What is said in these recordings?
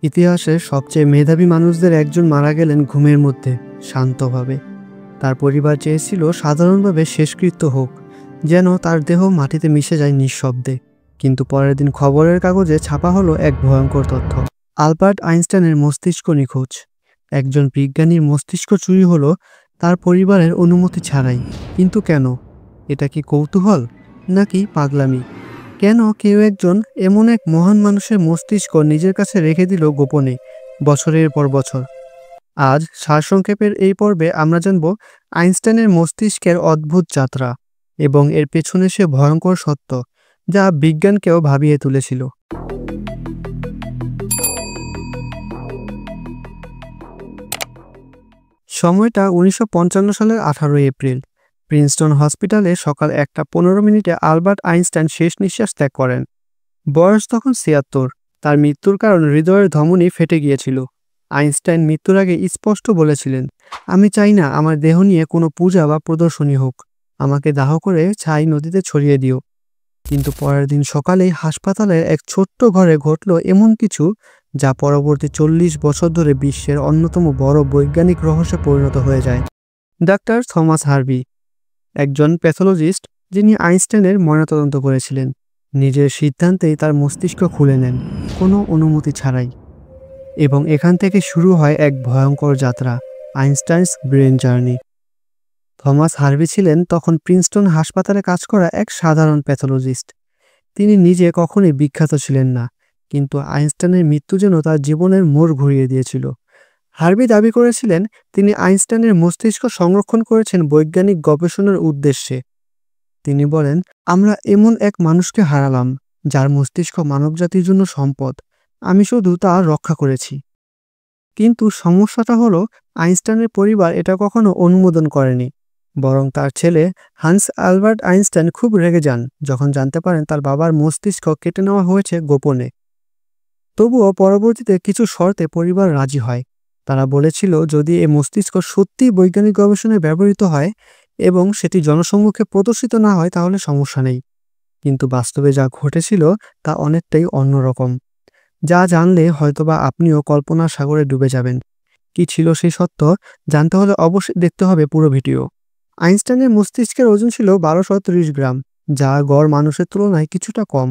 ইতিহাসের সবচেয়ে মেধাবী মানুষদের একজন মারা গেলেন ঘুমের মধ্যে, শান্তভাবে। তার পরিবার চেয়েছিল সাধারণভাবে শেষকৃত্য হোক, যেন তার দেহ মাটিতে মিশে যায় নিঃশব্দে। কিন্তু পরের দিন খবরের কাগজে ছাপা হলো এক ভয়ঙ্কর তথ্য। আলবার্ট আইনস্টাইনের মস্তিষ্ক নিখোঁজ। একজন বিজ্ঞানীর মস্তিষ্ক চুরি হলো তার পরিবারের অনুমতি ছাড়াই। কিন্তু কেন? এটা কি কৌতূহল নাকি পাগলামি? কেন কেউ একজন এমন এক মহান মানুষের মস্তিষ্ক নিজের কাছে রেখে দিল গোপনে, বছরের পর বছর? আজ সারসংক্ষেপের এই পর্বে আমরা জানব আইনস্টাইনের মস্তিষ্কের অদ্ভুত যাত্রা এবং এর পেছনে সে ভয়ঙ্কর সত্য যা বিজ্ঞানকেও ভাবিয়ে তুলেছিল। সময়টা 1955 সালের 18 এপ্রিল। প্রিন্সটন হসপিটালে সকাল 1:15 আলবার্ট আইনস্টাইন শেষ নিঃশ্বাস ত্যাগ করেন। বয়স তখন 76। তার মৃত্যুর কারণ হৃদয়ের ধমনী ফেটে গিয়েছিল। আইনস্টাইন মৃত্যুর আগে স্পষ্ট বলেছিলেন, আমি চাই না আমার দেহ নিয়ে কোনো পূজা বা প্রদর্শনী হোক, আমাকে দাহ করে ছাই নদীতে ছড়িয়ে দিও। কিন্তু পরের দিন সকালেই হাসপাতালের এক ছোট্ট ঘরে ঘটল এমন কিছু যা পরবর্তী 40 বছর ধরে বিশ্বের অন্যতম বড় বৈজ্ঞানিক রহস্যে পরিণত হয়ে যায়। ডাক্তার থমাস হার্ভি, একজন প্যাথোলজিস্ট যিনি আইনস্টাইনের ময়নাতদন্ত করেছিলেন, নিজের সিদ্ধান্তেই তার মস্তিষ্ক খুলে নেন, কোনো অনুমতি ছাড়াই। এবং এখান থেকে শুরু হয় এক ভয়ঙ্কর যাত্রা, আইনস্টাইনস ব্রেন জার্নি। থমাস হার্ভি ছিলেন তখন প্রিন্সটন হাসপাতালে কাজ করা এক সাধারণ প্যাথোলজিস্ট। তিনি নিজে কখনোই বিখ্যাত ছিলেন না, কিন্তু আইনস্টাইনের মৃত্যু যেন তার জীবনের মোড় ঘুরিয়ে দিয়েছিল। হার্ভি দাবি করেছিলেন তিনি আইনস্টাইনের মস্তিষ্ক সংরক্ষণ করেছেন বৈজ্ঞানিক গবেষণার উদ্দেশ্যে। তিনি বলেন, আমরা এমন এক মানুষকে হারালাম যার মস্তিষ্ক মানবজাতির জন্য সম্পদ, আমি শুধু তা রক্ষা করেছি। কিন্তু সমস্যাটা হলো আইনস্টাইনের পরিবার এটা কখনো অনুমোদন করেনি। বরং তার ছেলে হান্স আলবার্ট আইনস্টাইন খুব রেগে যান যখন জানতে পারেন তার বাবার মস্তিষ্ক কেটে নেওয়া হয়েছে গোপনে। তবুও পরবর্তীতে কিছু শর্তে পরিবার রাজি হয়। তারা বলেছিল যদি এই মস্তিষ্ক সত্যিই বৈজ্ঞানিক গবেষণায় ব্যবহৃত হয় এবং সেটি জনসম্মুখে প্রদর্শিত না হয় তাহলে সমস্যা নেই। কিন্তু বাস্তবে যা ঘটেছিল তা অনেকটাই অন্যরকম, যা জানলে হয়তোবা আপনিও কল্পনার সাগরে ডুবে যাবেন। কি ছিল সেই সত্য জানতে হলে অবশ্যই দেখতে হবে পুরো ভিডিও। আইনস্টাইনের মস্তিষ্কের ওজন ছিল 1230 গ্রাম, যা গড় মানুষের তুলনায় কিছুটা কম।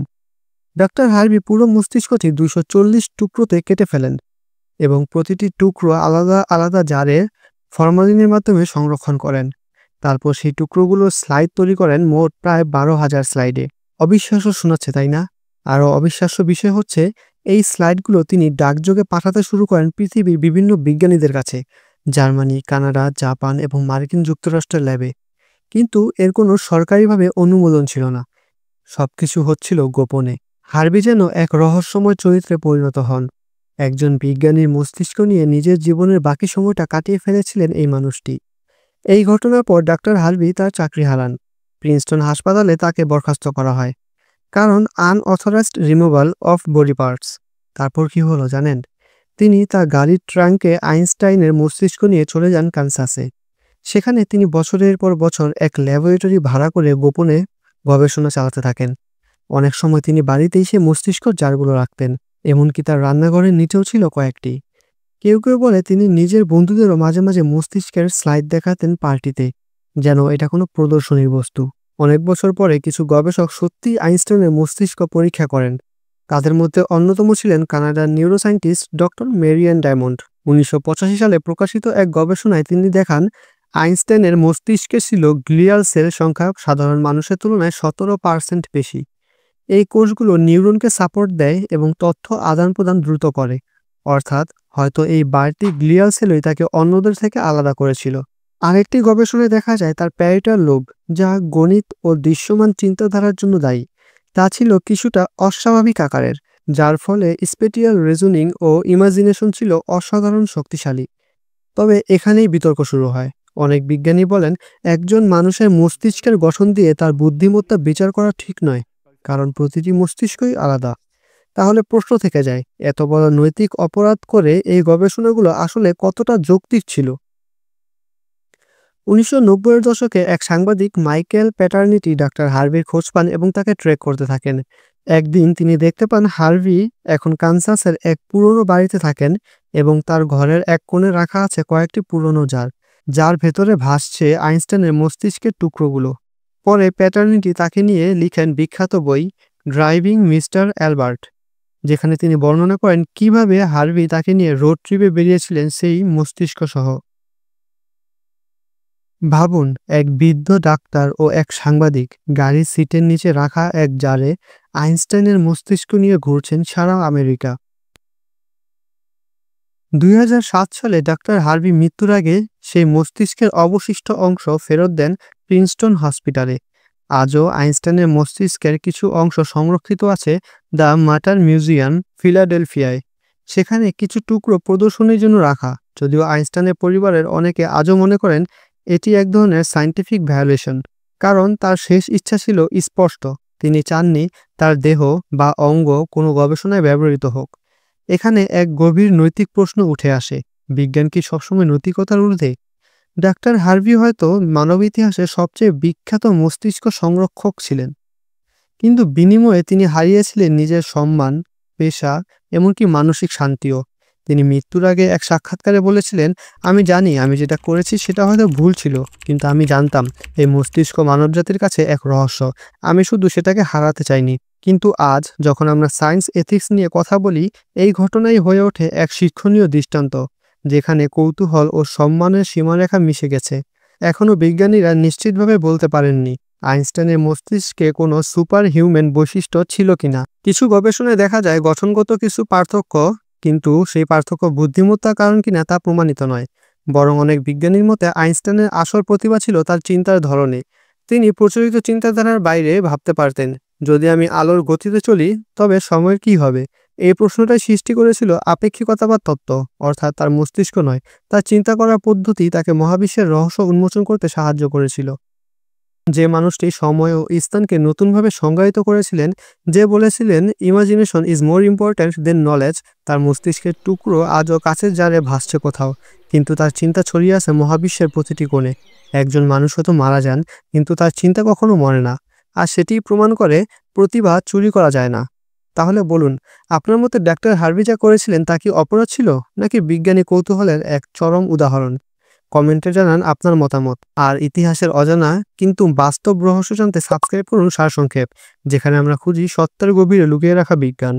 ডাক্তার হার্ভি পুরো মস্তিষ্কটি 240 টুকরোতে কেটে ফেলেন এবং প্রতিটি টুকরো আলাদা আলাদা জারে ফরমালিনের মাধ্যমে সংরক্ষণ করেন। তারপর সেই টুকরোগুলোর স্লাইড তৈরি করেন মোট প্রায় 12,000 স্লাইডে। অবিশ্বাস্য শোনাচ্ছে, তাই না? আরও অবিশ্বাস্য বিষয় হচ্ছে এই স্লাইডগুলো তিনি ডাকযোগে পাঠাতে শুরু করেন পৃথিবীর বিভিন্ন বিজ্ঞানীদের কাছে, জার্মানি, কানাডা, জাপান এবং মার্কিন যুক্তরাষ্ট্রের ল্যাবে। কিন্তু এর কোনো সরকারিভাবে অনুমোদন ছিল না। সবকিছু হচ্ছিল গোপনে। হার্ভি যেন এক রহস্যময় চরিত্রে পরিণত হন। একজন বিজ্ঞানীর মস্তিষ্ক নিয়ে নিজের জীবনের বাকি সময়টা কাটিয়ে ফেলেছিলেন এই মানুষটি। এই ঘটনার পর ডাক্তার হার্ভি তার চাকরি হারান। প্রিন্সটন হাসপাতালে তাকে বরখাস্ত করা হয়, কারণ unauthorised removal of body parts. তারপর কি হলো জানেন? তিনি তার গাড়ির ট্রাঙ্কে আইনস্টাইনের মস্তিষ্ক নিয়ে চলে যান কানসাসে। সেখানে তিনি বছরের পর বছর এক ল্যাবরেটরি ভাড়া করে গোপনে গবেষণা চালাতে থাকেন। অনেক সময় তিনি বাড়িতেই সে মস্তিষ্ক জারগুলো রাখতেন, এমনকি তার রান্নাঘরের নিচেও ছিল কয়েকটি। কেউ কেউ বলে তিনি নিজের বন্ধুদেরও মাঝে মাঝে মস্তিষ্কের স্লাইড দেখাতেন পার্টিতে, যেন এটা কোনো প্রদর্শনীর বস্তু। অনেক বছর পরে কিছু গবেষক সত্যিই আইনস্টাইনের মস্তিষ্ক পরীক্ষা করেন। তাদের মধ্যে অন্যতম ছিলেন কানাডার নিউরোসায়েন্টিস্ট ডক্টর মেরিয়ান ডায়মন্ড। 1985 সালে প্রকাশিত এক গবেষণায় তিনি দেখান আইনস্টাইনের মস্তিষ্কে ছিল গ্লিয়াল সেল সংখ্যা সাধারণ মানুষের তুলনায় 17% বেশি। এই কোষগুলো নিউরনকে সাপোর্ট দেয় এবং তথ্য আদান প্রদান দ্রুত করে। অর্থাৎ হয়তো এই বাড়তি গ্লিয়াল সেলই তাকে অন্যদের থেকে আলাদা করেছিল। আরেকটি গবেষণায় দেখা যায় তার প্যারিটাল লোব, যা গণিত ও দৃশ্যমান চিন্তাধারার জন্য দায়ী, তা ছিল কিছুটা অস্বাভাবিক আকারের, যার ফলে স্পেটিয়াল রিজনিং ও ইমাজিনেশন ছিল অসাধারণ শক্তিশালী। তবে এখানেই বিতর্ক শুরু হয়। অনেক বিজ্ঞানী বলেন একজন মানুষের মস্তিষ্কের গঠন দিয়ে তার বুদ্ধিমত্তা বিচার করা ঠিক নয়, কারণ প্রতিটি মস্তিষ্কই আলাদা। তাহলে প্রশ্ন থেকে যায়, এত বড় নৈতিক অপরাধ করে এই গবেষণাগুলো আসলে কতটা যৌক্তিক ছিল? 1990-এর দশকে এক সাংবাদিক মাইকেল প্যাটার্নিটি ডাক্তার হার্ভির খোঁজ পান এবং তাকে ট্র্যাক করতে থাকেন। একদিন তিনি দেখতে পান হার্ভি এখন কানসাসের এক পুরনো বাড়িতে থাকেন এবং তার ঘরের এক কোণে রাখা আছে কয়েকটি পুরনো জার, যার ভেতরে ভাসছে আইনস্টাইনের মস্তিষ্কের টুকরোগুলো। পরে প্যাটার্নিটি তাকে নিয়ে লিখেন বিখ্যাত বই ড্রাইভিং মিস্টার অ্যালবার্ট, যেখানে তিনি বর্ণনা করেন কিভাবে হার্ভি তাকে নিয়ে রোড ট্রিপে বেরিয়েছিলেন সেই মস্তিষ্ক সহ। ভাবুন, এক বৃদ্ধ ডাক্তার ও এক সাংবাদিক গাড়ির সিটের নিচে রাখা এক জারে আইনস্টাইনের মস্তিষ্ক নিয়ে ঘুরছেন সারা আমেরিকা। 2007 সালে ডাক্তার হার্ভি মৃত্যুর আগে সেই মস্তিষ্কের অবশিষ্ট অংশ ফেরত দেন প্রিন্সটন হসপিটালে। আজও আইনস্টাইনের মস্তিষ্কের কিছু অংশ সংরক্ষিত আছে দ্য মাটার মিউজিয়াম, ফিলাডেলফিয়ায়। সেখানে কিছু টুকরো প্রদর্শনীর জন্য রাখা, যদিও আইনস্টাইনের পরিবারের অনেকে আজও মনে করেন এটি এক ধরনের সায়েন্টিফিক ভায়োলেশন, কারণ তার শেষ ইচ্ছা ছিল স্পষ্ট। তিনি চাননি তার দেহ বা অঙ্গ কোনো গবেষণায় ব্যবহৃত হোক। এখানে এক গভীর নৈতিক প্রশ্ন উঠে আসে, বিজ্ঞান কি সবসময় নৈতিকতার ঊর্ধ্বে? ডাক্তার হার্ভি হয়তো মানব ইতিহাসের সবচেয়ে বিখ্যাত মস্তিষ্ক সংরক্ষক ছিলেন, কিন্তু বিনিময়ে তিনি হারিয়েছিলেন নিজের সম্মান, পেশা, এমনকি মানসিক শান্তিও। তিনি মৃত্যুর আগে এক সাক্ষাৎকারে বলেছিলেন, আমি জানি আমি যেটা করেছি সেটা হয়তো ভুল ছিল, কিন্তু আমি জানতাম এই মস্তিষ্ক মানবজাতির কাছে এক রহস্য। আমি শুধু সেটাকে হারাতে চাইনি। কিন্তু আজ যখন আমরা সায়েন্স এথিক্স নিয়ে কথা বলি, এই ঘটনাই হয়ে ওঠে এক শিক্ষণীয় দৃষ্টান্ত, যেখানে কৌতূহল ও সম্মানের সীমারেখা মিশে গেছে। এখনও বিজ্ঞানীরা নিশ্চিতভাবে বলতে পারেননি আইনস্টাইনের মস্তিষ্কে কোনো সুপার হিউম্যান বৈশিষ্ট্য ছিল কিনা। কিছু গবেষণায় দেখা যায় গঠনগত কিছু পার্থক্য, কিন্তু সেই পার্থক্য বুদ্ধিমত্তার কারণ কিনা তা প্রমাণিত নয়। বরং অনেক বিজ্ঞানীর মতে আইনস্টাইনের আসল প্রতিভা ছিল তার চিন্তার ধরনে। তিনি প্রচলিত চিন্তাধারার বাইরে ভাবতে পারতেন। যদি আমি আলোর গতিতে চলি, তবে সময়ের কি হবে? এই প্রশ্নটাই সৃষ্টি করেছিল আপেক্ষিকতাবাদ তত্ত্ব, অর্থাৎ তার মস্তিষ্ক নয়, তার চিন্তা করার পদ্ধতি তাকে মহাবিশ্বের রহস্য উন্মোচন করতে সাহায্য করেছিল। যে মানুষটি সময় ও স্থানকে নতুনভাবে সংজ্ঞায়িত করেছিলেন, যে বলেছিলেন imagination is more important than knowledge, তার মস্তিষ্কের টুকরো আজও কাছের জারে ভাসছে কোথাও, কিন্তু তার চিন্তা ছড়িয়ে আছে মহাবিশ্বের প্রতিটি কোণে। একজন মানুষ হয়তো মারা যান, কিন্তু তার চিন্তা কখনো মরে না। আর সেটিই প্রমাণ করে প্রতিভা চুরি করা যায় না। তাহলে বলুন, আপনার মতে ডাক্তার হার্ভি যা করেছিলেন তা কি অপরাধ ছিল, নাকি বিজ্ঞানী কৌতূহলের এক চরম উদাহরণ? কমেন্টে জানান আপনার মতামত। আর ইতিহাসের অজানা কিন্তু বাস্তব রহস্য জানতে সাবস্ক্রাইব করুন সারসংক্ষেপ, যেখানে আমরা খুঁজি সত্যের গভীরে লুকিয়ে রাখা বিজ্ঞান।